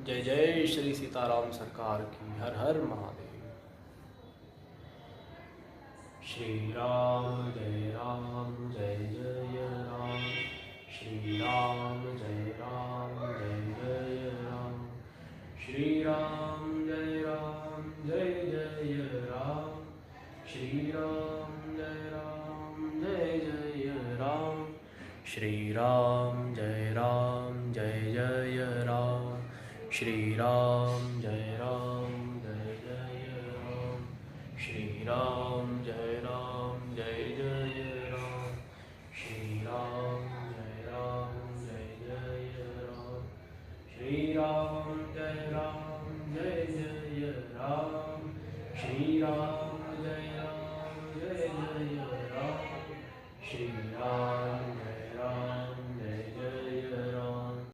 जय जय श्री सीताराम सरकार की। हर हर महादेव। श्री राम जय जय राम। श्री राम जय जय राम। श्री राम जय जय राम। श्री राम जय जय राम। श्री राम जय जय राम। श्री राम जय जय राम। श्री राम